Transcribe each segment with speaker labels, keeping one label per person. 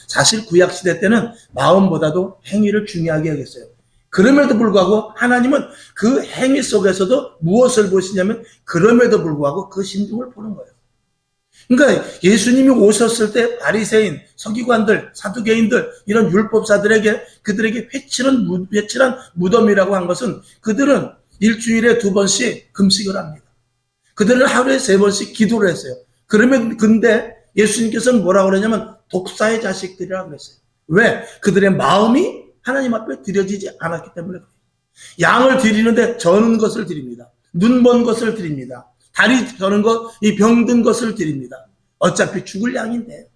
Speaker 1: 사실 구약시대 때는 마음보다도 행위를 중요하게 여겼어요. 그럼에도 불구하고 하나님은 그 행위 속에서도 무엇을 보시냐면 그럼에도 불구하고 그 심중을 보는 거예요. 그러니까 예수님이 오셨을 때 바리새인, 서기관들, 사두개인들 이런 율법사들에게 그들에게 회칠한 무덤이라고 한 것은 그들은 일주일에 2번씩 금식을 합니다. 그들은 하루에 3번씩 기도를 했어요. 그러면 근데 예수님께서는 뭐라고 그러냐면 독사의 자식들이라고 그랬어요. 왜? 그들의 마음이 하나님 앞에 드려지지 않았기 때문에 그래요. 양을 드리는데 저는 것을 드립니다. 눈 먼 것을 드립니다. 다리 저는 것, 이 병든 것을 드립니다. 어차피 죽을 양인데.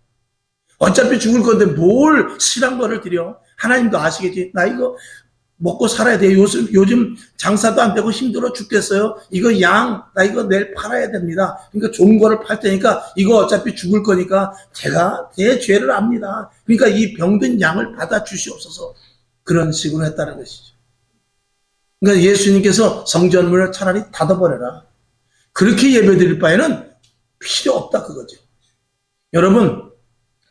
Speaker 1: 어차피 죽을 건데 뭘 실한 거를 드려? 하나님도 아시겠지? 나 이거 먹고 살아야 돼. 요즘 장사도 안 되고 힘들어 죽겠어요. 이거 나 이거 내일 팔아야 됩니다. 그러니까 좋은 거를 팔 테니까 이거 어차피 죽을 거니까 제가 제 죄를 압니다. 그러니까 이 병든 양을 받아 주시옵소서. 그런 식으로 했다는 것이죠. 그러니까 예수님께서 성전문을 차라리 닫아버려라. 그렇게 예배드릴 바에는 필요 없다 그거죠. 여러분,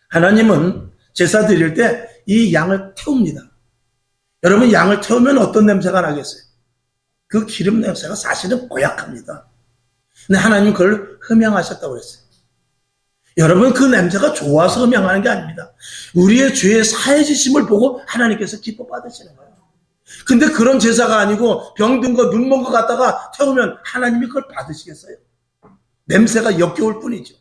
Speaker 1: 하나님은 제사 드릴 때 이 양을 태웁니다. 여러분, 양을 태우면 어떤 냄새가 나겠어요? 그 기름 냄새가 사실은 고약합니다. 근데 하나님 그걸 흠양하셨다고 그랬어요. 여러분, 그 냄새가 좋아서 흠양하는 게 아닙니다. 우리의 죄의 사해지심을 보고 하나님께서 기뻐 받으시는 거예요. 근데 그런 제사가 아니고 병든 거, 눈 먼 거 갖다가 태우면 하나님이 그걸 받으시겠어요? 냄새가 역겨울 뿐이죠.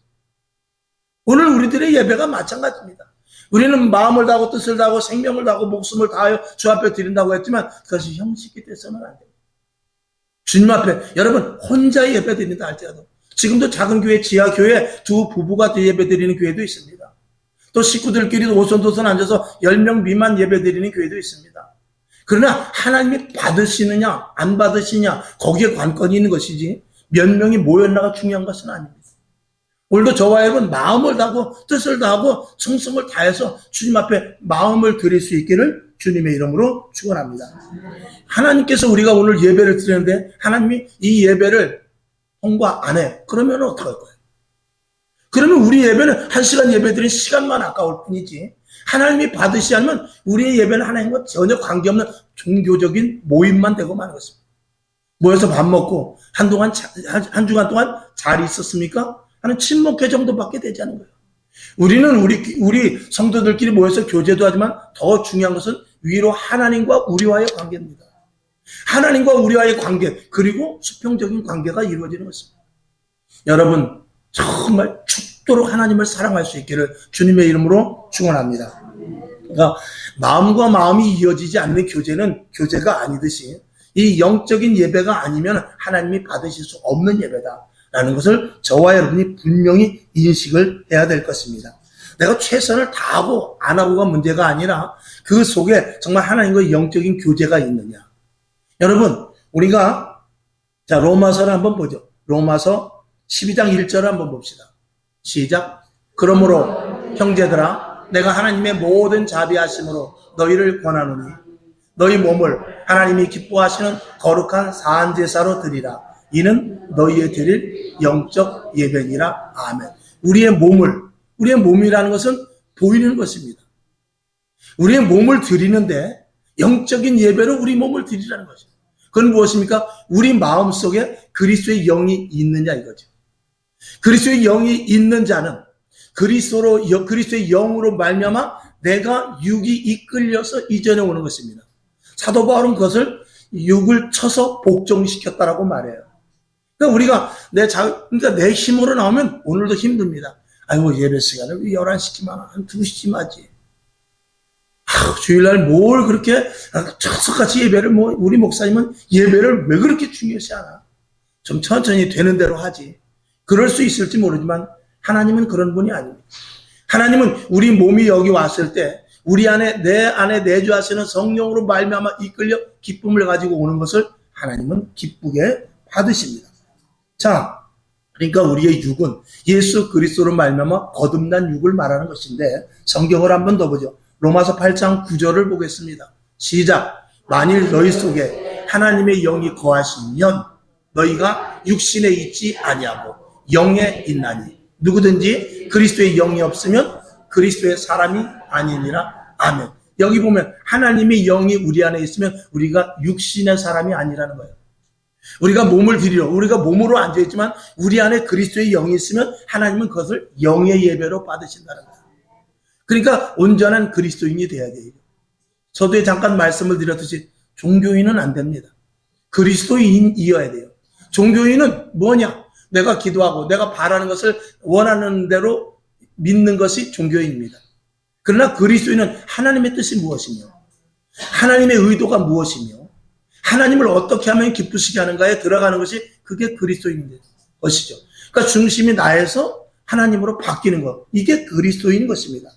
Speaker 1: 오늘 우리들의 예배가 마찬가지입니다. 우리는 마음을 다하고 뜻을 다하고 생명을 다하고 목숨을 다하여 주 앞에 드린다고 했지만 그것이 형식이 돼서는 안 됩니다. 주님 앞에 여러분 혼자 예배 드린다 할지라도 지금도 작은 교회, 지하교회 두 부부가 예배 드리는 교회도 있습니다. 또 식구들끼리 오손도손 앉아서 10명 미만 예배 드리는 교회도 있습니다. 그러나 하나님이 받으시느냐 안 받으시냐 거기에 관건이 있는 것이지 몇 명이 모였나가 중요한 것은 아닙니다. 오늘도 저와 여러분 마음을 다하고 뜻을 다하고 충성을 다해서 주님 앞에 마음을 드릴 수 있기를 주님의 이름으로 축원합니다. 하나님께서 우리가 오늘 예배를 드리는데 하나님이 이 예배를 통과 안 해. 그러면 어떡할 거예요? 그러면 우리 예배는 1시간 예배 드린 시간만 아까울 뿐이지 하나님이 받으시지 않으면 우리의 예배는 하나님과 전혀 관계없는 종교적인 모임만 되고 마는 것입니다. 모여서 밥 먹고 한 주간 동안 잘 있었습니까? 하는 친목회 정도밖에 되지 않은 거예요. 우리는 우리 성도들끼리 모여서 교제도 하지만 더 중요한 것은 위로 하나님과 우리와의 관계입니다. 하나님과 우리와의 관계 그리고 수평적인 관계가 이루어지는 것입니다. 여러분 정말 죽도록 하나님을 사랑할 수 있기를 주님의 이름으로 축원합니다. 그러니까 마음과 마음이 이어지지 않는 교제는 교제가 아니듯이 이 영적인 예배가 아니면 하나님이 받으실 수 없는 예배다. 라는 것을 저와 여러분이 분명히 인식을 해야 될 것입니다. 내가 최선을 다하고 안 하고가 문제가 아니라 그 속에 정말 하나님과 영적인 교제가 있느냐. 여러분 우리가 자 로마서를 한번 보죠. 로마서 12장 1절을 한번 봅시다. 시작. 그러므로 형제들아 내가 하나님의 모든 자비하심으로 너희를 권하노니 너희 몸을 하나님이 기뻐하시는 거룩한 사한제사로 드리라. 이는 너희의 드릴 영적 예배니라. 아멘. 우리의 몸이라는 것은 보이는 것입니다. 우리의 몸을 드리는데 영적인 예배로 우리 몸을 드리라는 것이죠. 그건 무엇입니까? 우리 마음속에 그리스도의 영이 있느냐 이거죠. 그리스도의 영이 있는 자는 그리스도의 영으로 말미암아 내가 육이 이끌려서 이전에 오는 것입니다. 사도 바울은 그것을 육을 쳐서 복종시켰다라고 말해요. 그러니까 우리가 내 힘으로 나오면 오늘도 힘듭니다. 아이고, 예배 시간을 11시쯤 한 2시쯤 하지. 주일날 뭘 그렇게 저석같이 예배를 우리 목사님은 예배를 왜 그렇게 중요시 하나? 좀 천천히 되는 대로 하지. 그럴 수 있을지 모르지만 하나님은 그런 분이 아닙니다. 하나님은 우리 몸이 여기 왔을 때 우리 안에 내 안에 내주하시는 성령으로 말미암아 이끌려 기쁨을 가지고 오는 것을 하나님은 기쁘게 받으십니다. 자, 그러니까 우리의 육은 예수 그리스도로 말미암아 거듭난 육을 말하는 것인데 성경을 한 번 더 보죠. 로마서 8장 9절을 보겠습니다. 시작. 만일 너희 속에 하나님의 영이 거하시면 너희가 육신에 있지 아니하고 영에 있나니 누구든지 그리스도의 영이 없으면 그리스도의 사람이 아니니라. 아멘. 여기 보면 하나님의 영이 우리 안에 있으면 우리가 육신의 사람이 아니라는 거예요. 우리가 몸을 드리러, 우리가 몸으로 앉아있지만 우리 안에 그리스도의 영이 있으면 하나님은 그것을 영의 예배로 받으신다는 거예요. 그러니까 온전한 그리스도인이 돼야 돼요. 저도 잠깐 말씀을 드렸듯이 종교인은 안 됩니다. 그리스도인이어야 돼요. 종교인은 뭐냐? 내가 기도하고 내가 바라는 것을 원하는 대로 믿는 것이 종교인입니다. 그러나 그리스도인은 하나님의 뜻이 무엇이며 하나님의 의도가 무엇이며 하나님을 어떻게 하면 기쁘시게 하는가에 들어가는 것이 그게 그리스도인인 것이죠. 그러니까 중심이 나에서 하나님으로 바뀌는 것, 이게 그리스도인인 것입니다.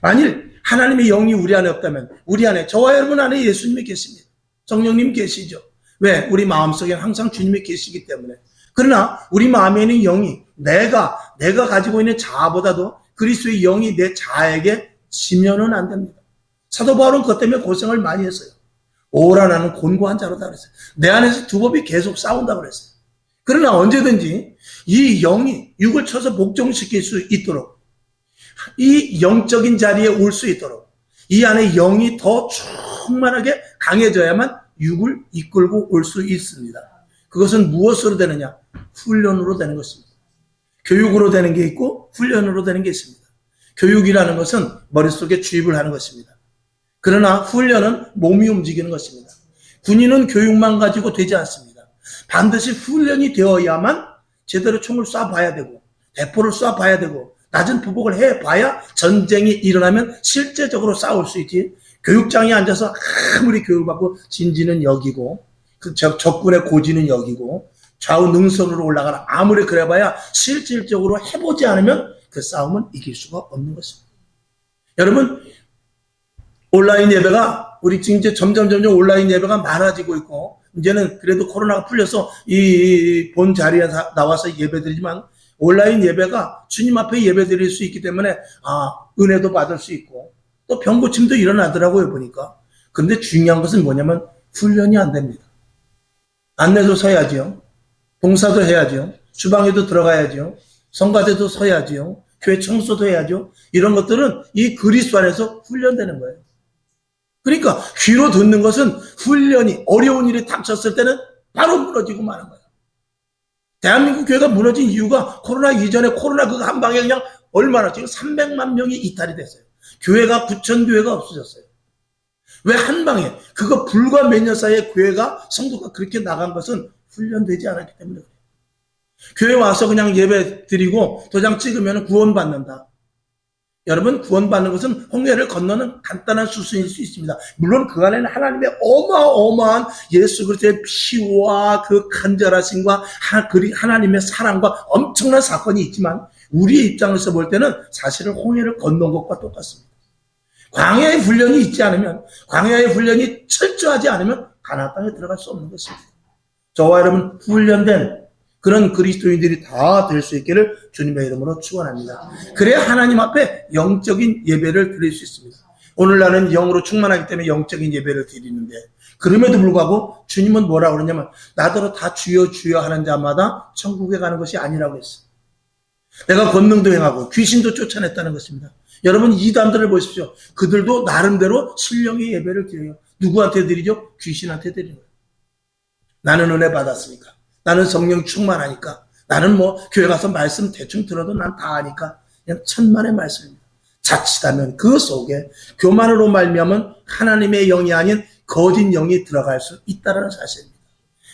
Speaker 1: 만일 하나님의 영이 우리 안에 없다면 우리 안에, 저와 여러분 안에 예수님이 계십니다. 성령님 계시죠. 왜? 우리 마음속에 항상 주님이 계시기 때문에. 그러나 우리 마음에 있는 영이 내가 가지고 있는 자아보다도 그리스도의 영이 내 자아에게 지면은 안 됩니다. 사도 바울은 그것 때문에 고생을 많이 했어요. 오라 나는 곤고한 자로다 그랬어요. 내 안에서 두 법이 계속 싸운다고 그랬어요. 그러나 언제든지 이 영이 육을 쳐서 복종시킬 수 있도록, 이 영적인 자리에 올 수 있도록 이 안에 영이 더 충만하게 강해져야만 육을 이끌고 올 수 있습니다. 그것은 무엇으로 되느냐? 훈련으로 되는 것입니다. 교육으로 되는 게 있고 훈련으로 되는 게 있습니다. 교육이라는 것은 머릿속에 주입을 하는 것입니다. 그러나 훈련은 몸이 움직이는 것입니다. 군인은 교육만 가지고 되지 않습니다. 반드시 훈련이 되어야만 제대로 총을 쏴봐야 되고 대포를 쏴봐야 되고 낮은 보복을 해봐야 전쟁이 일어나면 실제적으로 싸울 수 있지. 교육장에 앉아서 아무리 교육받고 진지는 여기고 그 적군의 고지는 여기고 좌우 능선으로 올라가는 아무리 그래봐야 실질적으로 해보지 않으면 그 싸움은 이길 수가 없는 것입니다. 여러분, 온라인 예배가 우리 지금 이제 점점 온라인 예배가 많아지고 있고 이제는 그래도 코로나가 풀려서 이 본 자리에 나와서 예배드리지만 온라인 예배가 주님 앞에 예배드릴 수 있기 때문에 은혜도 받을 수 있고 또 병고침도 일어나더라고요 보니까. 근데 중요한 것은 뭐냐면 훈련이 안 됩니다. 안내도 서야지요. 봉사도 해야죠. 주방에도 들어가야죠. 성가대도 서야죠. 교회 청소도 해야죠. 이런 것들은 이 그리스도 안에서 훈련되는 거예요. 그러니까 귀로 듣는 것은 훈련이 어려운 일이 닥쳤을 때는 바로 무너지고 마는 거예요. 대한민국 교회가 무너진 이유가 코로나 이전에 코로나 그거 한 방에 그냥 얼마나 지금 300만 명이 이탈이 됐어요. 교회가 9천 교회가 없어졌어요. 왜 한 방에 그거 불과 몇 년 사이에 교회가 성도가 그렇게 나간 것은 훈련되지 않았기 때문에 그래요. 교회 와서 그냥 예배 드리고 도장 찍으면 구원받는다. 여러분, 구원받는 것은 홍해를 건너는 간단한 수순일 수 있습니다. 물론 그 안에는 하나님의 어마어마한 예수 그리스도의 피와 그 간절하심과 하나님의 사랑과 엄청난 사건이 있지만 우리의 입장에서 볼 때는 사실은 홍해를 건넌 것과 똑같습니다. 광야의 훈련이 있지 않으면, 광야의 훈련이 철저하지 않으면 가나안 땅에 들어갈 수 없는 것입니다. 저와 여러분 훈련된 그런 그리스도인들이 다 될 수 있기를 주님의 이름으로 축원합니다. 그래야 하나님 앞에 영적인 예배를 드릴 수 있습니다. 오늘 나는 영으로 충만하기 때문에 영적인 예배를 드리는데 그럼에도 불구하고 주님은 뭐라고 그러냐면 나더러 다 주여 주여 하는 자마다 천국에 가는 것이 아니라고 했어요. 내가 권능도 행하고 귀신도 쫓아냈다는 것입니다. 여러분 이단들을 보십시오. 그들도 나름대로 신령의 예배를 드려요. 누구한테 드리죠? 귀신한테 드리는 거예요. 나는 은혜 받았으니까. 나는 성령 충만하니까. 나는 교회 가서 말씀 대충 들어도 난 다 아니까. 그냥 천만의 말씀입니다. 자칫하면 그 속에 교만으로 말미암은 하나님의 영이 아닌 거짓 영이 들어갈 수 있다는 사실입니다.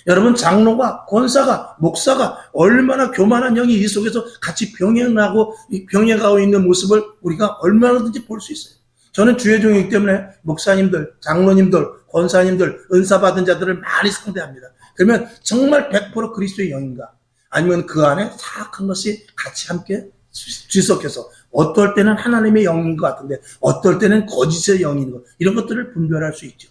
Speaker 1: 여러분 장로가 권사가 목사가 얼마나 교만한 영이 이 속에서 같이 병행하고 있는 모습을 우리가 얼마나든지 볼 수 있어요. 저는 주의 종이기 때문에 목사님들, 장로님들, 권사님들, 은사 받은 자들을 많이 상대합니다. 그러면 정말 100% 그리스도의 영인가? 아니면 그 안에 사악한 것이 같이 함께 뒤섞여서 어떨 때는 하나님의 영인 것 같은데 어떨 때는 거짓의 영인 것, 이런 것들을 분별할 수 있죠.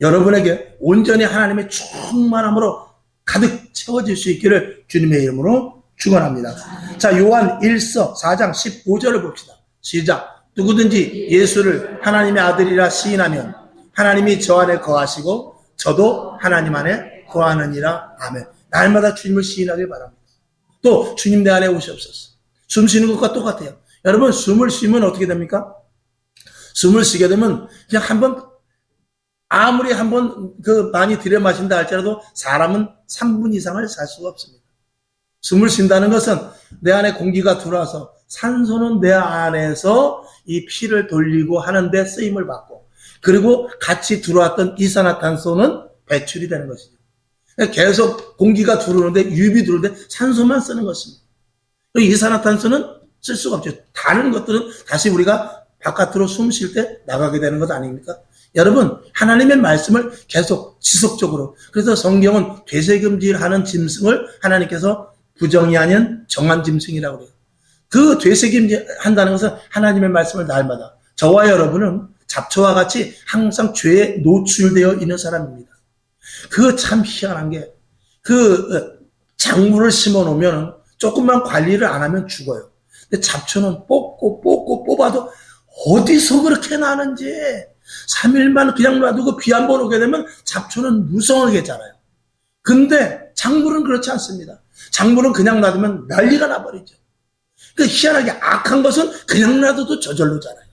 Speaker 1: 여러분에게 온전히 하나님의 충만함으로 가득 채워질 수 있기를 주님의 이름으로 축원합니다. 자, 요한 1서 4장 15절을 봅시다. 시작. 누구든지 예수를 하나님의 아들이라 시인하면 하나님이 저 안에 거하시고 저도 하나님 안에 거하느니라. 아멘. 날마다 주님을 시인하길 바랍니다. 또 주님 내 안에 오시옵소서. 숨 쉬는 것과 똑같아요. 여러분, 숨을 쉬면 어떻게 됩니까? 숨을 쉬게 되면 그냥 아무리 많이 들여 마신다 할지라도 사람은 3분 이상을 살 수가 없습니다. 숨을 쉰다는 것은 내 안에 공기가 들어와서 산소는 내 안에서 이 피를 돌리고 하는데 쓰임을 받고, 그리고 같이 들어왔던 이산화탄소는 배출이 되는 것이죠. 계속 공기가 들어오는데, 유입이 들어오는데 산소만 쓰는 것입니다. 이산화탄소는 쓸 수가 없죠. 다른 것들은 다시 우리가 바깥으로 숨 쉴 때 나가게 되는 것 아닙니까? 여러분, 하나님의 말씀을 계속 지속적으로, 그래서 성경은 되새김질하는 짐승을 하나님께서 부정이 아닌 정한 짐승이라고 그래요. 그 되새김질한다는 것은 하나님의 말씀을 날마다, 저와 여러분은 잡초와 같이 항상 죄에 노출되어 있는 사람입니다. 그 참 희한한 게, 작물을 심어 놓으면 조금만 관리를 안 하면 죽어요. 근데 잡초는 뽑아도 어디서 그렇게 나는지 3일만 그냥 놔두고 비 한 번 오게 되면 잡초는 무성하게 자라요. 근데 작물은 그렇지 않습니다. 작물은 그냥 놔두면 난리가 나버리죠. 그러니까 희한하게 악한 것은 그냥 놔둬도 저절로 자라요.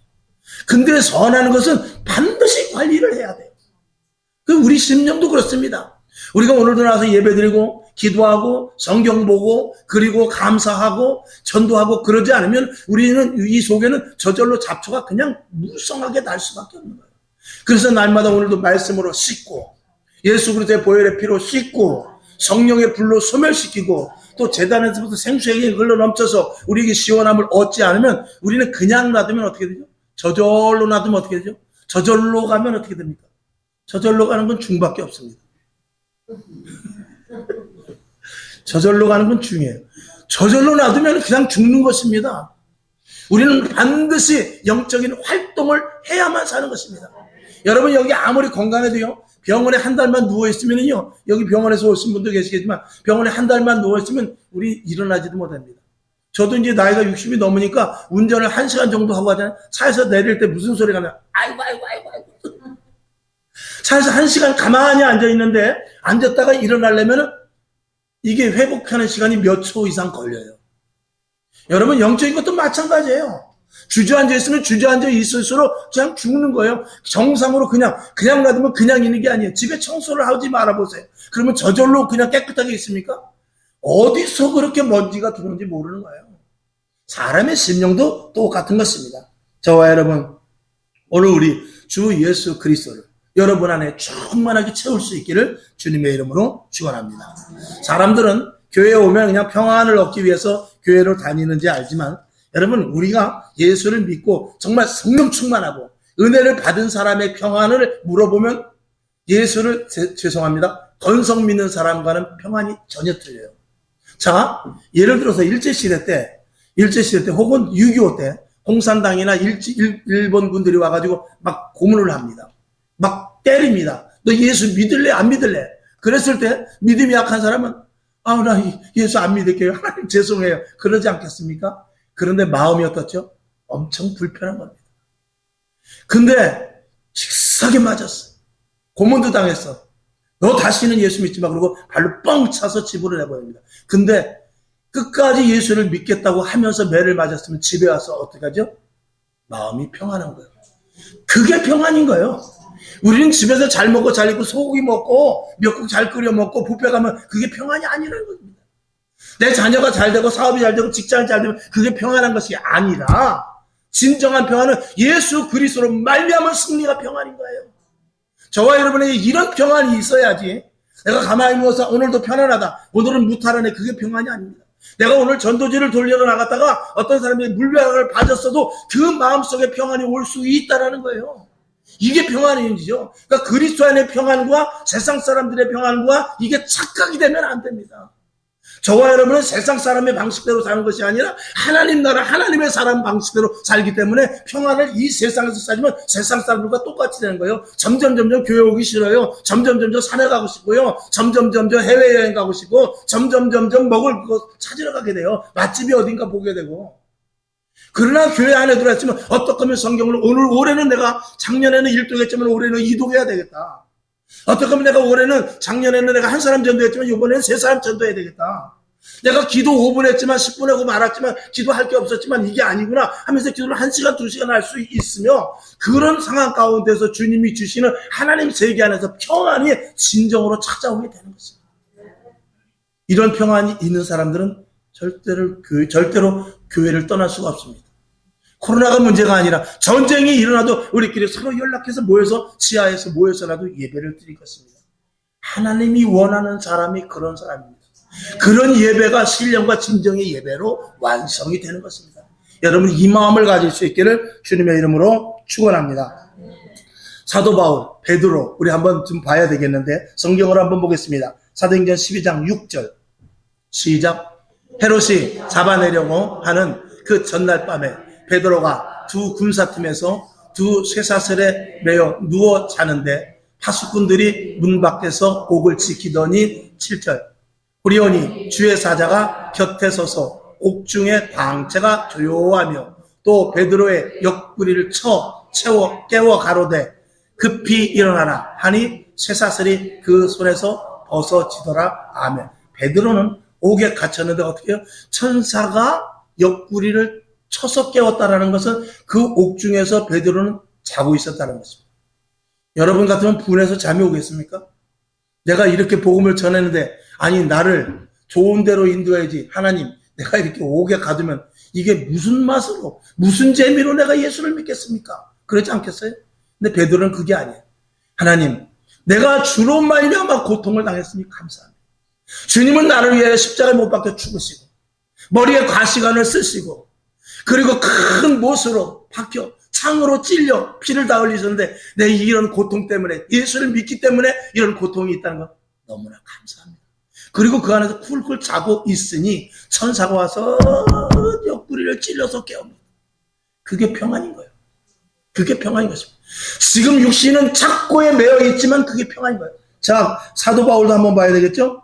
Speaker 1: 근데 선한 것은 반드시 관리를 해야 돼요. 우리 심령도 그렇습니다. 우리가 오늘도 나와서 예배드리고 기도하고 성경 보고 그리고 감사하고 전도하고 그러지 않으면 우리는 이 속에는 저절로 잡초가 그냥 무성하게 날 수밖에 없는 거예요. 그래서 날마다 오늘도 말씀으로 씻고, 예수 그리스도의 보혈의 피로 씻고, 성령의 불로 소멸시키고, 또 제단에서부터 생수액이 흘러 넘쳐서 우리에게 시원함을 얻지 않으면 우리는 그냥 놔두면 어떻게 되죠? 저절로 놔두면 어떻게 되죠? 저절로 가면 어떻게 됩니까? 저절로 가는 건 중밖에 없습니다. 저절로 가는 건 중이에요. 저절로 놔두면 그냥 죽는 것입니다. 우리는 반드시 영적인 활동을 해야만 사는 것입니다. 여러분, 여기 아무리 건강해도요, 병원에 한 달만 누워있으면요, 여기 병원에서 오신 분도 계시겠지만, 병원에 한 달만 누워있으면 우리 일어나지도 못합니다. 저도 이제 나이가 60이 넘으니까 운전을 1시간 정도 하고 하잖아요. 차에서 내릴 때 무슨 소리가 나요? 아이고. 차에서 1시간 가만히 앉아있는데, 앉았다가 일어나려면 이게 회복하는 시간이 몇 초 이상 걸려요. 여러분, 영적인 것도 마찬가지예요. 주저앉아 있으면 주저앉아 있을수록 그냥 죽는 거예요. 정상으로 그냥 놔두면 그냥 있는 게 아니에요. 집에 청소를 하지 말아보세요. 그러면 저절로 그냥 깨끗하게 있습니까? 어디서 그렇게 먼지가 들어오는지 모르는 거예요. 사람의 심령도 똑같은 것입니다. 저와 여러분, 오늘 우리 주 예수 그리스도를 여러분 안에 충만하게 채울 수 있기를 주님의 이름으로 축원합니다. 사람들은 교회에 오면 그냥 평안을 얻기 위해서 교회로 다니는지 알지만, 여러분, 우리가 예수를 믿고 정말 성령 충만하고 은혜를 받은 사람의 평안을 물어보면 예수를 죄송합니다. 건성 믿는 사람과는 평안이 전혀 틀려요. 자, 예를 들어서 일제시대 때 혹은 6.25 때 공산당이나 일본 군들이 와가지고 막 고문을 합니다. 막 때립니다. 너 예수 믿을래? 안 믿을래? 그랬을 때 믿음이 약한 사람은 나 예수 안 믿을게요. 하나님 죄송해요. 그러지 않겠습니까? 그런데 마음이 어떻죠? 엄청 불편한 겁니다. 근데 직사게 맞았어. 고문도 당했어. 너 다시는 예수 믿지 마. 그러고 발로 뻥 차서 집으로 내버립니다. 근데 끝까지 예수를 믿겠다고 하면서 매를 맞았으면 집에 와서 어떻게 하죠? 마음이 평안한 거예요. 그게 평안인 거예요. 우리는 집에서 잘 먹고 잘 입고 소고기 먹고 미역국 잘 끓여 먹고 뷔페 가면 그게 평안이 아니라는 겁니다. 내 자녀가 잘 되고 사업이 잘 되고 직장이 잘 되면 그게 평안한 것이 아니라, 진정한 평안은 예수 그리스도로 말미암은 승리가 평안인 거예요. 저와 여러분에게 이런 평안이 있어야지, 내가 가만히 누워서 오늘도 편안하다, 오늘은 무탈하네, 그게 평안이 아닙니다. 내가 오늘 전도지를 돌려 나갔다가 어떤 사람이 물벼락을 맞았어도 그 마음속에 평안이 올 수 있다라는 거예요. 이게 평안이죠. 그러니까 그리스도 안의 평안과 세상 사람들의 평안과 이게 착각이 되면 안 됩니다. 저와 여러분은 세상 사람의 방식대로 사는 것이 아니라 하나님 나라, 하나님의 사람 방식대로 살기 때문에 평안을 이 세상에서 찾으면 세상 사람들과 똑같이 되는 거예요. 점점 교회 오기 싫어요. 점점 산에 가고 싶고요. 점점 해외여행 가고 싶고, 점점 먹을 거 찾으러 가게 돼요. 맛집이 어딘가 보게 되고. 그러나 교회 안에 들어왔으면 어떻게 하면 성경을, 올해는 내가 작년에는 1독했지만 올해는 2독해야 되겠다. 어떻게 하면 내가 올해는, 작년에는 내가 한 사람 전도했지만 이번에는 3사람 전도해야 되겠다. 내가 기도 5분 했지만 10분 하고 말았지만 기도할 게 없었지만 이게 아니구나 하면서 기도를 1시간 2시간 할 수 있으며 그런 상황 가운데서 주님이 주시는 하나님 세계 안에서 평안이 진정으로 찾아오게 되는 것입니다. 이런 평안이 있는 사람들은 절대로 교회를 떠날 수가 없습니다. 코로나가 문제가 아니라 전쟁이 일어나도 우리끼리 서로 연락해서 모여서 지하에서 모여서라도 예배를 드릴 것입니다. 하나님이 원하는 사람이 그런 사람입니다. 그런 예배가 신령과 진정의 예배로 완성이 되는 것입니다. 여러분 이 마음을 가질 수 있기를 주님의 이름으로 축원합니다. 사도 바울, 베드로 우리 한번 좀 봐야 되겠는데 성경을 한번 보겠습니다. 사도행전 12장 6절 시작. 헤롯이 잡아내려고 하는 그 전날 밤에 베드로가 두 군사팀에서 두 쇠사슬에 매여 누워 자는데 파수꾼들이 문 밖에서 옥을 지키더니 7절 후리온이 주의 사자가 곁에 서서 옥중의 방채가 조용하며 또 베드로의 옆구리를 채워 깨워 가로되 급히 일어나라 하니 쇠사슬이 그 손에서 벗어지더라. 아멘. 베드로는 옥에 갇혔는데 어떻게 해요? 천사가 옆구리를 쳐서 깨웠다라는 것은 그 옥중에서 베드로는 자고 있었다는 것입니다. 여러분 같으면 분해서 잠이 오겠습니까? 내가 이렇게 복음을 전했는데 아니 나를 좋은 데로 인도해야지. 하나님 내가 이렇게 옥에 가두면 이게 무슨 맛으로 무슨 재미로 내가 예수를 믿겠습니까? 그렇지 않겠어요? 근데 베드로는 그게 아니에요. 하나님 내가 주로 말미암아 고통을 당했으니 감사합니다. 주님은 나를 위해 십자가에 못 박혀 죽으시고 머리에 가시관을 쓰시고 그리고 큰 못으로 박혀 창으로 찔려 피를 다 흘리셨는데 내 이런 고통 때문에 예수를 믿기 때문에 이런 고통이 있다는 거 너무나 감사합니다. 그리고 그 안에서 쿨쿨 자고 있으니 천사가 와서 옆구리를 찔러서 깨웁니다. 그게 평안인 거예요. 그게 평안인 것입니다. 지금 육신은 착고에 매여 있지만 그게 평안인 거예요. 자, 사도 바울도 한번 봐야 되겠죠?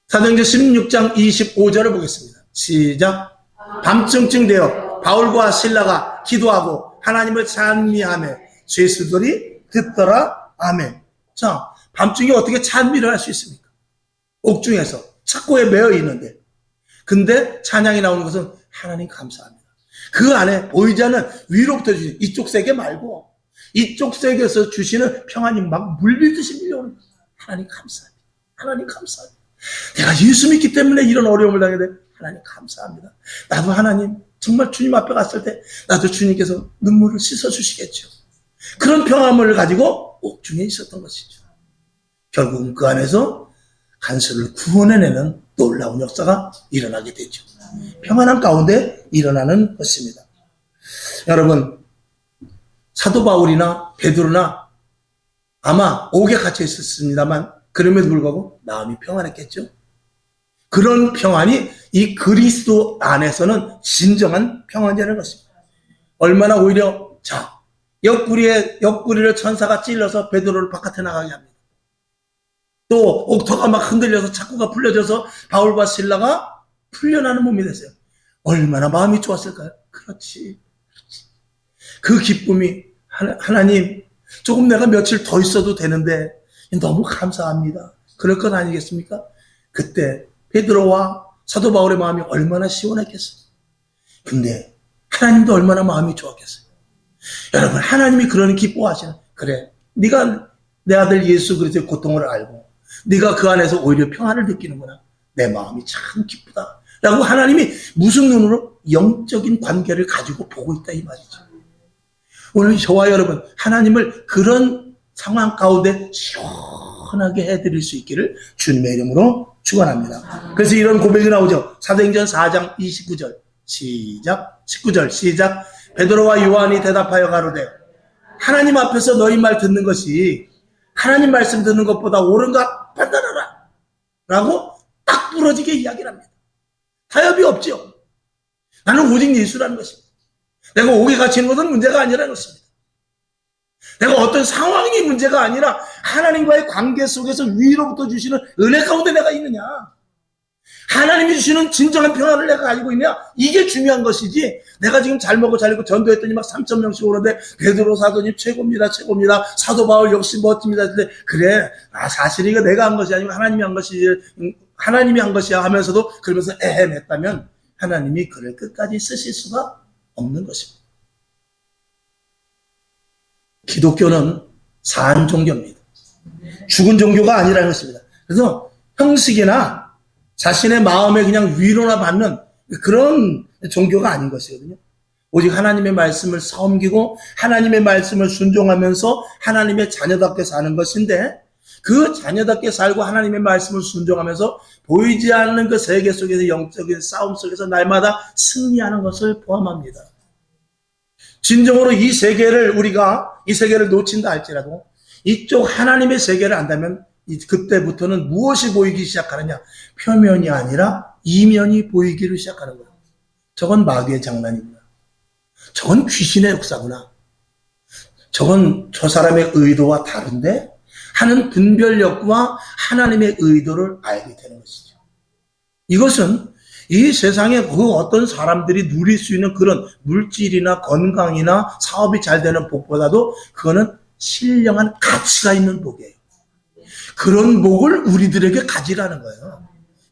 Speaker 1: 사도행전 16장 25절을 보겠습니다. 시작. 밤중쯤 되어 바울과 실라가 기도하고 하나님을 찬미하며 죄수들이 듣더라. 아멘. 자, 밤중에 어떻게 찬미를 할 수 있습니까? 옥중에서 착고에 매여 있는데 근데 찬양이 나오는 것은 하나님 감사합니다. 그 안에 보이지 않는 위로부터 주시는 이쪽 세계 말고 이쪽 세계에서 주시는 평안이 막 물밀듯이 밀려오는 거예요. 하나님 감사합니다. 하나님 감사합니다. 내가 예수 믿기 때문에 이런 어려움을 당했는데 하나님 감사합니다. 나도 하나님 정말 주님 앞에 갔을 때 나도 주님께서 눈물을 씻어주시겠죠. 그런 평안을 가지고 옥중에 있었던 것이죠. 결국은 그 안에서 간수를 구원해내는 놀라운 역사가 일어나게 되죠. 평안한 가운데 일어나는 것입니다. 여러분 사도 바울이나 베드로나 아마 옥에 갇혀 있었습니다만 그럼에도 불구하고 마음이 평안했겠죠. 그런 평안이 이 그리스도 안에서는 진정한 평안이라는 것입니다. 얼마나 오히려 자 옆구리를 천사가 찔러서 베드로를 바깥에 나가게 합니다. 또 옥토가 막 흔들려서 착고가 풀려져서 바울과 실라가 풀려나는 몸이 됐어요. 얼마나 마음이 좋았을까요? 그렇지. 그 기쁨이 하나님 조금 내가 며칠 더 있어도 되는데 너무 감사합니다. 그럴 것 아니겠습니까? 그때 베드로와 사도 바울의 마음이 얼마나 시원했겠어요. 근데 하나님도 얼마나 마음이 좋았겠어요. 여러분 하나님이 그러니 기뻐하시는 그래 네가 내 아들 예수 그리스도의 고통을 알고 네가 그 안에서 오히려 평안을 느끼는구나. 내 마음이 참 기쁘다. 라고 하나님이 무슨 눈으로 영적인 관계를 가지고 보고 있다 이 말이죠. 오늘 저와 여러분 하나님을 그런 상황 가운데 시원하게 해드릴 수 있기를 주님의 이름으로 축원합니다. 그래서 이런 고백이 나오죠. 사도행전 4장 29절 시작 19절 시작 베드로와 요한이 대답하여 가로되 하나님 앞에서 너희 말 듣는 것이 하나님 말씀 듣는 것보다 옳은가 판단하라 라고 딱 부러지게 이야기를 합니다. 타협이 없죠. 나는 오직 예수라는 것입니다. 내가 옥에 갇히는 것은 문제가 아니라는 것입니다. 내가 어떤 상황이 문제가 아니라 하나님과의 관계 속에서 위로부터 주시는 은혜 가운데 내가 있느냐. 하나님이 주시는 진정한 평안을 내가 가지고 있냐? 이게 중요한 것이지. 내가 지금 잘 먹고 잘 입고 전도했더니 막 3,000명씩 오는데 베드로 사도님 최고입니다. 최고입니다. 사도 바울 역시 멋집니다. 근데 그래. 사실 이거 내가 한 것이 아니고 하나님이 한 것이 하나님이 한 것이야 하면서도 그러면서 했다면 하나님이 그를 끝까지 쓰실 수가 없는 것입니다. 기독교는 산 종교입니다. 죽은 종교가 아니라는 것입니다. 그래서 형식이나 자신의 마음에 그냥 위로나 받는 그런 종교가 아닌 것이거든요. 오직 하나님의 말씀을 섬기고 하나님의 말씀을 순종하면서 하나님의 자녀답게 사는 것인데, 그 자녀답게 살고 하나님의 말씀을 순종하면서 보이지 않는 그 세계 속에서 영적인 싸움 속에서 날마다 승리하는 것을 포함합니다. 진정으로 이 세계를 놓친다 할지라도 이쪽 하나님의 세계를 안다면 그때부터는 무엇이 보이기 시작하느냐? 표면이 아니라 이면이 보이기를 시작하는 거예요. 저건 마귀의 장난이구나. 저건 귀신의 역사구나. 저건 저 사람의 의도와 다른데 하는 분별력과 하나님의 의도를 알게 되는 것이죠. 이것은 이 세상에 그 어떤 사람들이 누릴 수 있는 그런 물질이나 건강이나 사업이 잘 되는 복보다도 그거는 신령한 가치가 있는 복이에요. 그런 복을 우리들에게 가지라는 거예요.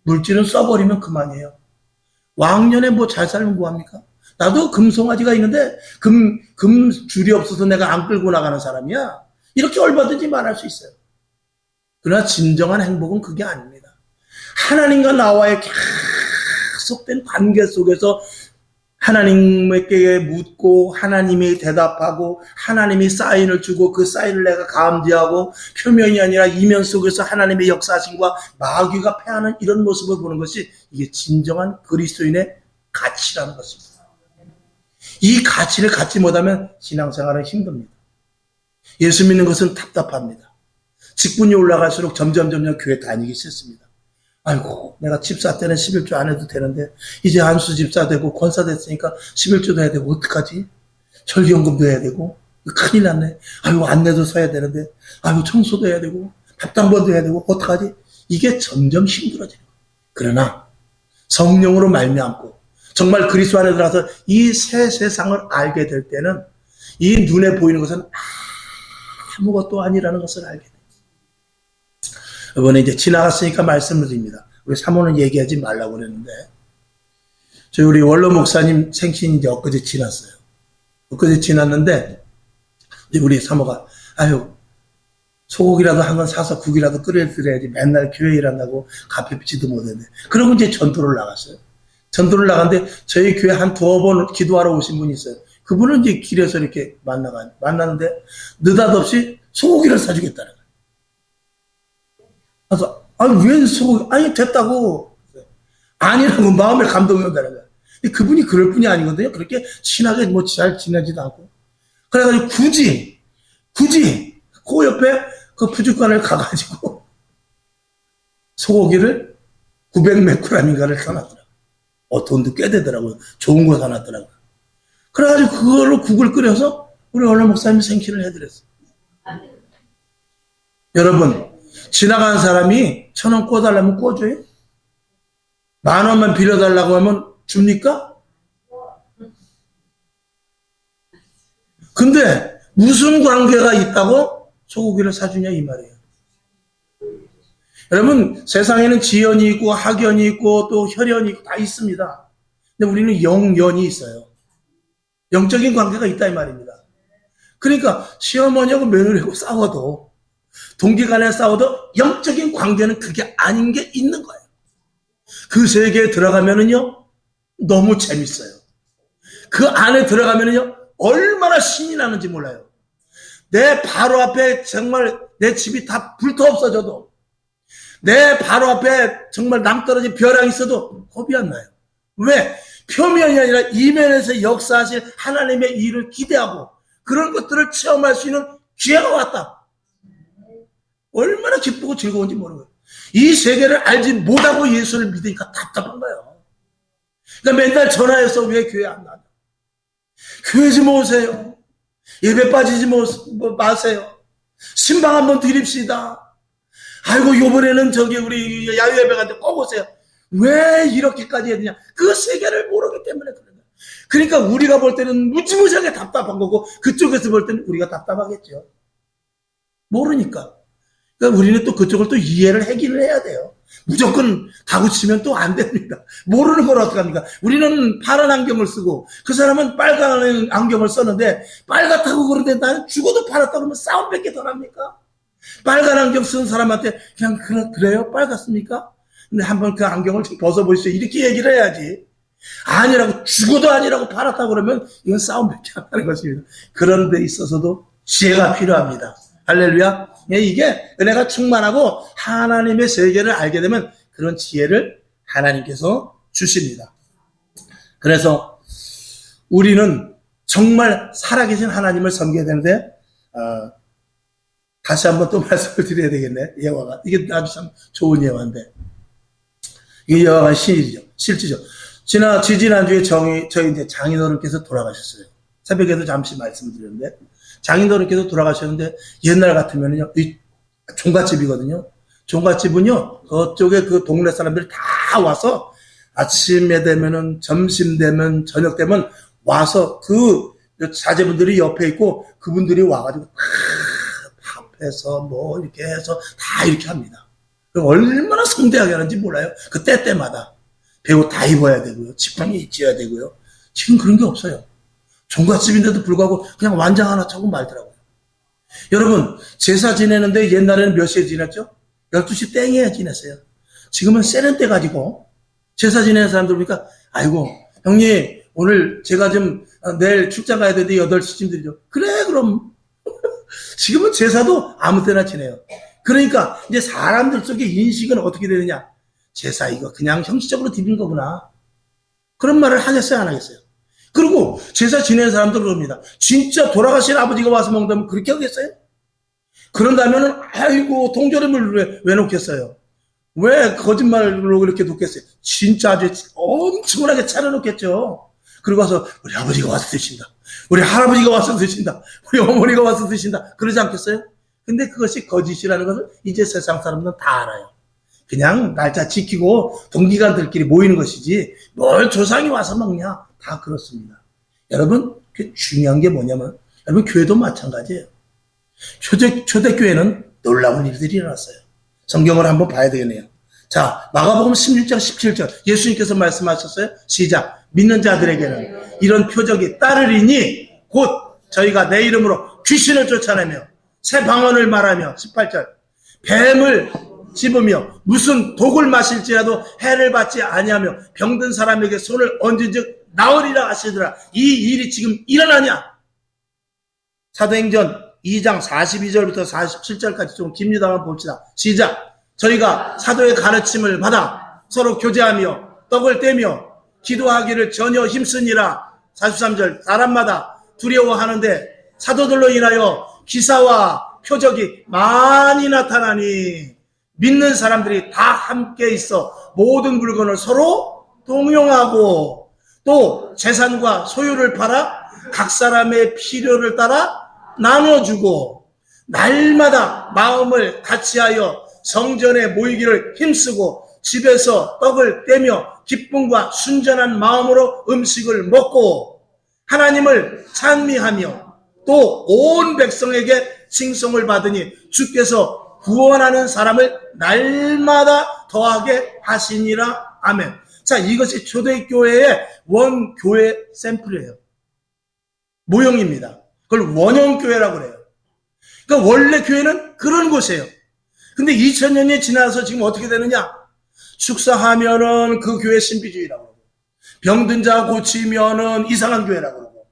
Speaker 1: 물질은 써버리면 그만이에요. 왕년에 뭐 잘 살면 뭐합니까? 나도 금송아지가 있는데 금줄이 없어서 내가 안 끌고 나가는 사람이야. 이렇게 얼마든지 말할 수 있어요. 그러나 진정한 행복은 그게 아닙니다. 하나님과 나와의 계속된 관계 속에서 하나님께 묻고 하나님이 대답하고 하나님이 사인을 주고 그 사인을 내가 감지하고 표면이 아니라 이면 속에서 하나님의 역사하심과 마귀가 패하는 이런 모습을 보는 것이 이게 진정한 그리스도인의 가치라는 것입니다. 이 가치를 갖지 못하면 신앙생활은 힘듭니다. 예수 믿는 것은 답답합니다. 직분이 올라갈수록 점점 교회 다니기 싫습니다. 아이고, 내가 집사 때는 11조 안 해도 되는데 이제 안수 집사 되고 권사 됐으니까 11조도 해야 되고 어떡하지? 절기연금도 해야 되고 큰일 났네. 아이고, 안내도 서야 되는데 아이고, 청소도 해야 되고 밥당번도 해야 되고 어떡하지? 이게 점점 힘들어져요. 그러나 성령으로 말미암고 정말 그리스도 안에 들어가서 이 새 세상을 알게 될 때는 이 눈에 보이는 것은 아무것도 아니라는 것을 알게 돼요. 이번에 이제 지나갔으니까 말씀을 드립니다. 우리 사모는 얘기하지 말라고 그랬는데, 저희 우리 원로 목사님 생신이 이제 엊그제 지났어요. 엊그제 지났는데, 이제 우리 사모가, 아유, 소고기라도 한 건 사서 국이라도 끓여드려야지 맨날 교회 일한다고 카페 비지도 못했는데. 그러고 이제 전도를 나갔어요. 전도를 나갔는데, 저희 교회 한 두어 번 기도하러 오신 분이 있어요. 그분은 이제 길에서 이렇게 만났는데, 느닷없이 소고기를 사주겠다는 거예요. 그래서, 웬 소고기? 아니, 됐다고. 아니라고 마음에 감동이 온다는 거야. 그분이 그럴 뿐이 아니거든요. 그렇게 친하게 뭐 잘 지내지도 않고. 그래가지고 굳이 그 옆에 그 푸주간을 가가지고 소고기를 900몇 g인가를 사놨더라고요. 돈도 꽤 되더라고요. 좋은 거 사놨더라고요. 그래가지고 그걸로 국을 끓여서 우리 원로 목사님 생신을 해드렸어요. 여러분, 지나가는 사람이 1,000원 꿔달라면 꿔줘요? 10,000원만 빌려달라고 하면 줍니까? 근데 무슨 관계가 있다고 소고기를 사주냐 이 말이에요. 여러분, 세상에는 지연이 있고 학연이 있고 또 혈연이 있고 다 있습니다. 근데 우리는 영연이 있어요. 영적인 관계가 있다 이 말입니다. 그러니까 시어머니하고 며느리하고 싸워도 동기간에 싸워도 영적인 관계는 그게 아닌 게 있는 거예요. 그 세계에 들어가면은요 너무 재밌어요. 그 안에 들어가면은요 얼마나 신이 나는지 몰라요. 내 바로 앞에 정말 내 집이 다 불타 없어져도 내 바로 앞에 정말 낭떠러진 벼랑이 있어도 겁이 안 나요. 왜? 표면이 아니라 이면에서 역사하실 하나님의 일을 기대하고 그런 것들을 체험할 수 있는 기회가 왔다. 얼마나 기쁘고 즐거운지 모르는 거예요. 이 세계를 알지 못하고 예수를 믿으니까 답답한 거예요. 그러니까 맨날 전화해서 왜 교회 안 나냐. 교회 좀 오세요. 예배 빠지지 마세요. 신방 한번 드립시다. 아이고 요번에는 저기 우리 야유예배 갈 때 꼭 오세요. 왜 이렇게까지 해야 되냐? 그 세계를 모르기 때문에 그런 거예요. 그러니까 우리가 볼 때는 무지무지하게 답답한 거고 그쪽에서 볼 때는 우리가 답답하겠죠. 모르니까. 그러니까 우리는 또 그쪽을 또 이해를 해결을 해야 돼요. 무조건 다구치면 또 안 됩니다. 모르는 걸 어떡합니까? 우리는 파란 안경을 쓰고 그 사람은 빨간 안경을 썼는데 빨갛다고 그러는데 나는 죽어도 파랗다고 그러면 싸움밖에 더 납니까? 빨간 안경 쓴 사람한테 그냥 그래요? 빨갛습니까? 근데 한번 그 안경을 벗어보시죠. 이렇게 얘기를 해야지. 아니라고 죽어도 아니라고 팔았다고 그러면 이건 싸움밖에 안 하는 것입니다. 그런 데 있어서도 지혜가 필요합니다. 할렐루야. 이게 은혜가 충만하고 하나님의 세계를 알게 되면 그런 지혜를 하나님께서 주십니다. 그래서 우리는 정말 살아계신 하나님을 섬겨야 되는데 다시 한번 또 말씀을 드려야 되겠네. 예화가 이게 아주 참 좋은 예화인데 이게 예화가 실지죠. 지지난주에 저희 이제 장인어른께서 돌아가셨어요. 새벽에도 잠시 말씀드렸는데, 장인어른께서 돌아가셨는데, 옛날 같으면요, 이 종갓집이거든요. 종갓집은요, 그쪽에 그 동네 사람들이 다 와서 아침에 되면은, 점심 되면, 저녁 되면 와서 그 자제분들이 옆에 있고, 그분들이 와가지고 다 밥해서 뭐 이렇게 해서 다 이렇게 합니다. 얼마나 성대하게 하는지 몰라요. 그 때때마다. 배우 다 입어야 되고요. 지팡이 입혀야 되고요. 지금 그런 게 없어요. 종갓집인데도 불구하고 그냥 완장 하나 차고 말더라고요. 여러분, 제사 지내는데 옛날에는 몇 시에 지냈죠? 12시 땡에 지냈어요. 지금은 세는 때 가지고 제사 지내는 사람들 보니까 아이고 형님 오늘 제가 좀 내일 출장 가야 되는데 8시쯤 드리죠. 그래 그럼 지금은 제사도 아무 때나 지내요. 그러니까 이제 사람들 속의 인식은 어떻게 되느냐? 제사 이거 그냥 형식적으로 드린 거구나. 그런 말을 하겠어요, 안 하겠어요? 그리고 제사 지내는 사람들 그럽니다. 진짜 돌아가신 아버지가 와서 먹는다면 그렇게 하겠어요? 그런다면은 아이고 동절음을 왜 놓겠어요? 왜 거짓말로 그렇게 놓겠어요? 진짜 아주 엄청나게 차려놓겠죠. 그리고 와서 우리 아버지가 와서 드신다. 우리 할아버지가 와서 드신다. 우리 어머니가 와서 드신다. 그러지 않겠어요? 근데 그것이 거짓이라는 것을 이제 세상 사람들은 다 알아요. 그냥 날짜 지키고 동기간들끼리 모이는 것이지 뭘 조상이 와서 먹냐. 다 그렇습니다. 여러분 그 중요한 게 뭐냐면 여러분 교회도 마찬가지예요. 초대교회는 놀라운 일들이 일어났어요. 성경을 한번 봐야 되겠네요. 자, 마가복음 16장 17절 예수님께서 말씀하셨어요. 시작. 믿는 자들에게는 이런 표적이 따르리니 곧 저희가 내 이름으로 귀신을 쫓아내며 새 방언을 말하며 18절 뱀을 집으며 무슨 독을 마실지라도 해를 받지 아니하며 병든 사람에게 손을 얹은즉 나으리라 하시더라. 이 일이 지금 일어나냐? 사도행전 2장 42절부터 47절까지 좀 깁니다만 봅시다. 시작. 저희가 사도의 가르침을 받아 서로 교제하며 떡을 떼며 기도하기를 전혀 힘쓰니라. 43절 사람마다 두려워하는데 사도들로 인하여 기사와 표적이 많이 나타나니 믿는 사람들이 다 함께 있어 모든 물건을 서로 동용하고 또 재산과 소유를 팔아 각 사람의 필요를 따라 나눠주고 날마다 마음을 같이하여 성전에 모이기를 힘쓰고 집에서 떡을 떼며 기쁨과 순전한 마음으로 음식을 먹고 하나님을 찬미하며 또 온 백성에게 칭송을 받으니 주께서 구원하는 사람을 날마다 더하게 하시니라. 아멘. 자, 이것이 초대교회의 원교회 샘플이에요. 모형입니다. 그걸 원형교회라고 그래요. 그러니까 원래 교회는 그런 곳이에요. 근데 2000년이 지나서 지금 어떻게 되느냐? 축사하면은 그 교회 신비주의라고 그러고, 병든 자 고치면은 이상한 교회라고 그러고,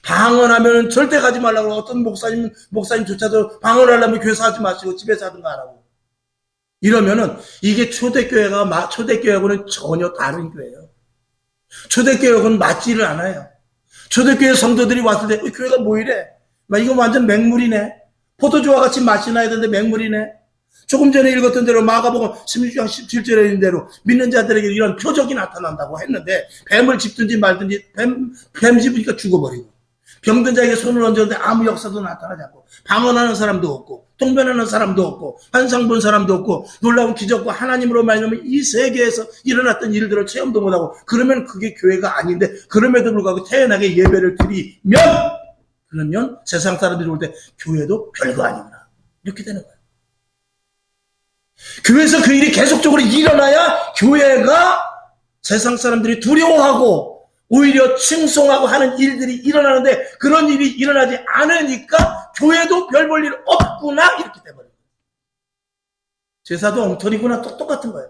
Speaker 1: 방언하면은 절대 가지 말라고 그러고, 어떤 목사님조차도 방언하려면 교회에서 하지 마시고 집에서 하든가 하라고. 이러면은 이게 초대교회하고는 전혀 다른 교회예요. 초대교회하고는 맞지를 않아요. 초대교회 성도들이 왔을 때 교회가 뭐 이래? 이거 완전 맹물이네. 포도주와 같이 맛이 나야 되는데 맹물이네. 조금 전에 읽었던 대로 마가복음 16장 17절에 있는 대로 믿는 자들에게 이런 표적이 나타난다고 했는데 뱀을 집든지 말든지 뱀 집으니까 죽어버리고 병든 자에게 손을 얹었는데 아무 역사도 나타나지 않고, 방언하는 사람도 없고, 통변하는 사람도 없고, 환상 본 사람도 없고, 놀라운 기적과 하나님으로 말미암아 이 세계에서 일어났던 일들을 체험도 못하고, 그러면 그게 교회가 아닌데, 그럼에도 불구하고 태연하게 예배를 드리면, 그러면 세상 사람들이 올 때 교회도 별거 아니구나, 이렇게 되는 거예요. 교회에서 그 일이 계속적으로 일어나야 교회가 세상 사람들이 두려워하고 오히려 칭송하고 하는 일들이 일어나는데, 그런 일이 일어나지 않으니까 교회도 별 볼 일 없구나, 이렇게 돼버려요. 제사도 엉터리구나, 똑같은 거예요.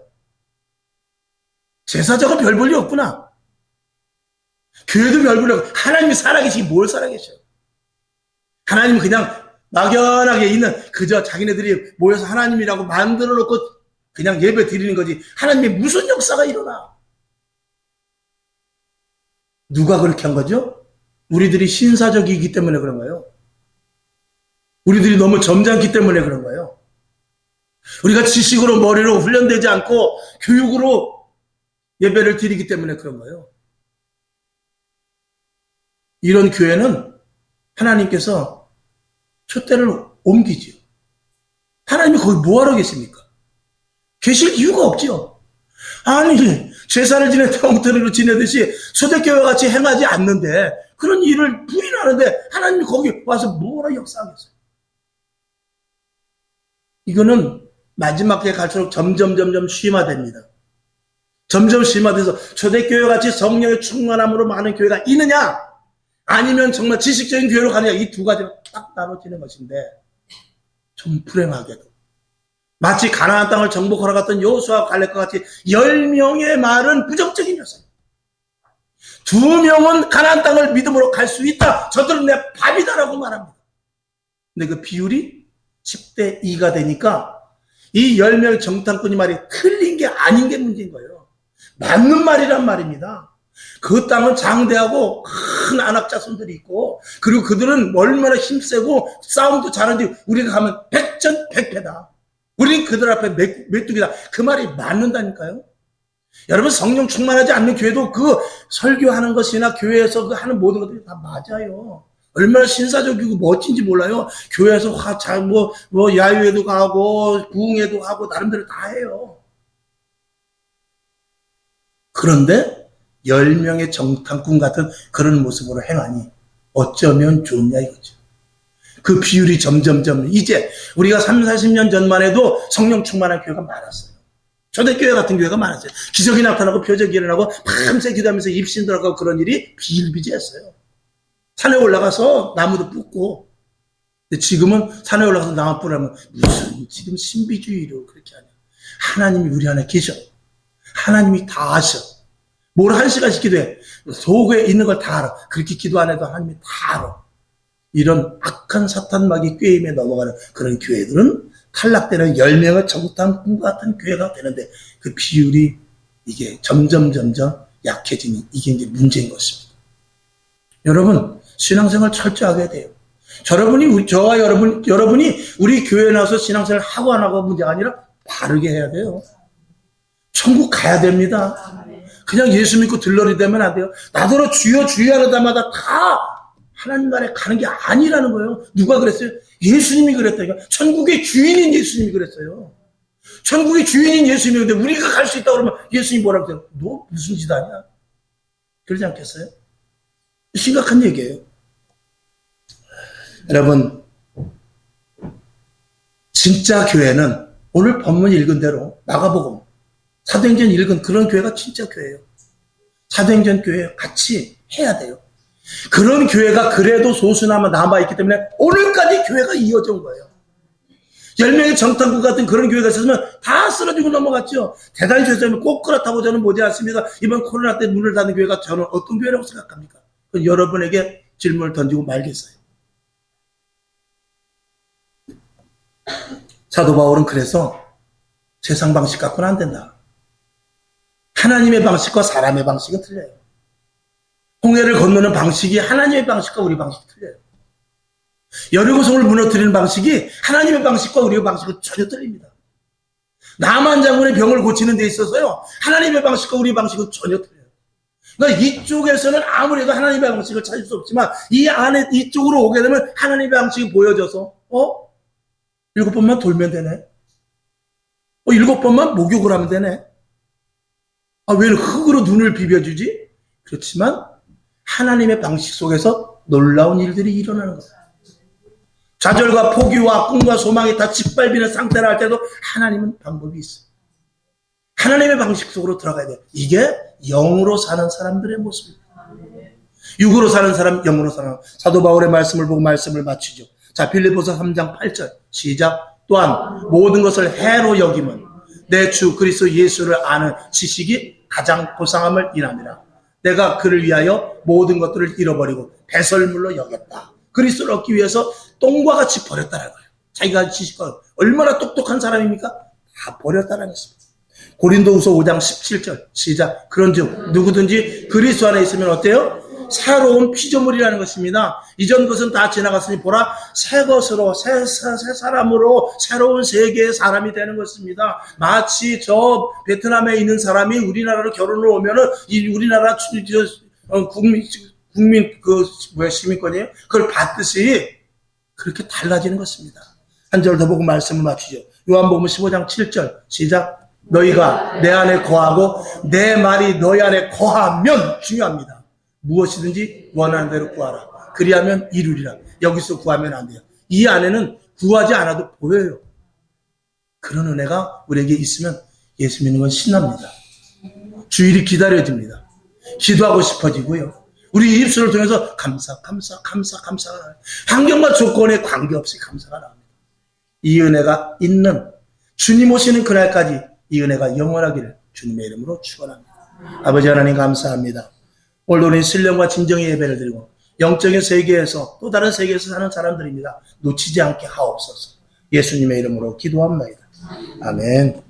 Speaker 1: 제사자가 별 볼 일 없구나. 교회도 별 볼 일 없고, 하나님이 살아계시기 뭘 살아계셔요. 하나님은 그냥 막연하게 있는, 그저 자기네들이 모여서 하나님이라고 만들어 놓고 그냥 예배 드리는 거지, 하나님의 무슨 역사가 일어나. 누가 그렇게 한 거죠? 우리들이 신사적이기 때문에 그런 거예요. 우리들이 너무 점잖기 때문에 그런 거예요. 우리가 지식으로, 머리로 훈련되지 않고 교육으로 예배를 드리기 때문에 그런 거예요. 이런 교회는 하나님께서 촛대를 옮기죠. 하나님이 거기 뭐하러 계십니까? 계실 이유가 없죠. 아니, 제사를 지낼 때 엉터리로 지내듯이 초대교회 같이 행하지 않는데, 그런 일을 부인하는데 하나님이 거기 와서 뭐라 역사하겠어요? 이거는 마지막에 갈수록 점점 심화됩니다. 점점 심화돼서 초대교회 같이 성령의 충만함으로 많은 교회가 있느냐, 아니면 정말 지식적인 교회로 가느냐, 이 두 가지가 딱 나눠지는 것인데, 좀 불행하게도 마치 가나안 땅을 정복하러 갔던 여호수아와 갈렙과 같이 10명의 말은 부정적인 녀석, 2명은 가나안 땅을 믿음으로 갈 수 있다, 저들은 내 밥이다라고 말합니다. 근데 그 비율이 10대 2가 되니까 이 10명의 정탐꾼이 말이 틀린 게 아닌 게 문제인 거예요. 맞는 말이란 말입니다. 그 땅은 장대하고 큰 안악자손들이 있고, 그리고 그들은 얼마나 힘세고 싸움도 잘하는데 우리가 가면 백전백패다, 우리는 그들 앞에 메뚜기다, 그 말이 맞는다니까요. 여러분, 성령 충만하지 않는 교회도 그 설교하는 것이나 교회에서 그 하는 모든 것들이 다 맞아요. 얼마나 신사적이고 멋진지 몰라요. 교회에서 야유회도 가고 부흥회도 하고 나름대로 다 해요. 그런데 10명의 정탐꾼 같은 그런 모습으로 행하니 어쩌면 좋냐 이거죠. 그 비율이 점점 이제 우리가 30-40년 전만 해도 성령 충만한 교회가 많았어요. 초대교회 같은 교회가 많았어요. 기적이 나타나고 표적이 일어나고 밤새 기도하면서 입신 들어가고 그런 일이 비일비재했어요. 산에 올라가서 나무도 붓고. 근데 지금은 산에 올라가서 나무 뿌리면 무슨 지금 신비주의로 그렇게 하냐. 하나님이 우리 안에 계셔. 하나님이 다 아셔. 뭘 1시간씩 기도해. 속에 있는 걸 다 알아. 그렇게 기도 안 해도 하나님이 다 알아. 이런 악한 사탄막이 꾀임에 넘어가는 그런 교회들은 탈락되는 10명의 정탐꾼과 같은 교회가 되는데, 그 비율이 이게 점점 약해지는, 이게 이제 문제인 것입니다. 여러분, 신앙생활 철저하게 해야 돼요. 저와 여러분이 우리 교회에 나와서 신앙생활 하고 안 하고 문제가 아니라 바르게 해야 돼요. 천국 가야 됩니다. 그냥 예수 믿고 들러리 되면 안 돼요. 나더러 주여 주여 하는 데마다 다 하나님 나라에 가는 게 아니라는 거예요. 누가 그랬어요? 예수님이 그랬다니까. 천국의 주인인 예수님이 그랬어요. 천국의 주인인 예수님인데 우리가 갈 수 있다고 그러면 예수님이 뭐라고 해요? 너 무슨 짓 하냐? 그러지 않겠어요? 심각한 얘기예요. 여러분, 진짜 교회는 오늘 본문 읽은 대로 마가복음, 사도행전 읽은 그런 교회가 진짜 교회예요. 사도행전 교회 같이 해야 돼요. 그런 교회가 그래도 소수나마 남아있기 때문에 오늘까지 교회가 이어져 온 거예요. 10명의 정탐꾼 같은 그런 교회가 있었으면 다 쓰러지고 넘어갔죠. 대단히 죄송하면 꼭 그렇다고 저는 보지 않습니다. 이번 코로나 때 문을 닫는 교회가 저는 어떤 교회라고 생각합니까? 여러분에게 질문을 던지고 말겠어요. 사도 바울은 그래서 세상 방식 갖고는 안 된다. 하나님의 방식과 사람의 방식은 틀려요. 홍해를 건너는 방식이 하나님의 방식과 우리 방식이 틀려요. 여리고성을 무너뜨리는 방식이 하나님의 방식과 우리의 방식은 전혀 틀립니다. 나만 장군의 병을 고치는 데 있어서요, 하나님의 방식과 우리의 방식은 전혀 틀려요. 그러니까 이쪽에서는 아무래도 하나님의 방식을 찾을 수 없지만 이 안에 이쪽으로 오게 되면 하나님의 방식이 보여져서 7번만 돌면 되네. 7번만 목욕을 하면 되네. 왜 흙으로 눈을 비벼주지? 그렇지만 하나님의 방식 속에서 놀라운 일들이 일어나는 거예요. 좌절과 포기와 꿈과 소망이 다 짓밟히는 상태라 할 때도 하나님은 방법이 있어요. 하나님의 방식 속으로 들어가야 돼요. 이게 영으로 사는 사람들의 모습입니다. 육으로 사는 사람, 영으로 사는 사람. 사도 바울의 말씀을 보고 말씀을 마치죠. 자, 빌립보서 3장 8절 시작. 또한 모든 것을 해로 여김은 내 주 그리스도 예수를 아는 지식이 가장 고상함을 인함이라. 내가 그를 위하여 모든 것들을 잃어버리고 배설물로 여겼다. 그리스도를 얻기 위해서 똥과 같이 버렸다는 거예요. 자기가 지식과 얼마나 똑똑한 사람입니까? 다 버렸다는 것입니다. 고린도후서 5장 17절 시작. 그런즉 누구든지 그리스도 안에 있으면 어때요? 새로운 피조물이라는 것입니다. 이전 것은 다 지나갔으니 보라 새 것으로 새 사람으로 새로운 세계의 사람이 되는 것입니다. 마치 저 베트남에 있는 사람이 우리나라로 결혼을 오면은 이 우리나라 국민 시민권이에요. 그걸 받듯이 그렇게 달라지는 것입니다. 한 절 더 보고 말씀을 마치죠. 요한복음 15장 7절 시작. 너희가 내 안에 거하고 내 말이 너희 안에 거하면 중요합니다. 무엇이든지 원하는 대로 구하라. 그리하면 이루리라. 여기서 구하면 안 돼요. 이 안에는 구하지 않아도 보여요. 그런 은혜가 우리에게 있으면 예수 믿는 건 신납니다. 주일이 기다려집니다. 기도하고 싶어지고요. 우리 입술을 통해서 감사. 환경과 조건에 관계없이 감사가 나옵니다. 이 은혜가 있는 주님 오시는 그날까지 이 은혜가 영원하기를 주님의 이름으로 축원합니다. 아버지 하나님 감사합니다. 오늘 우리는 신령과 진정의 예배를 드리고 영적인 세계에서 또 다른 세계에서 사는 사람들입니다. 놓치지 않게 하옵소서. 예수님의 이름으로 기도합니다. 아멘.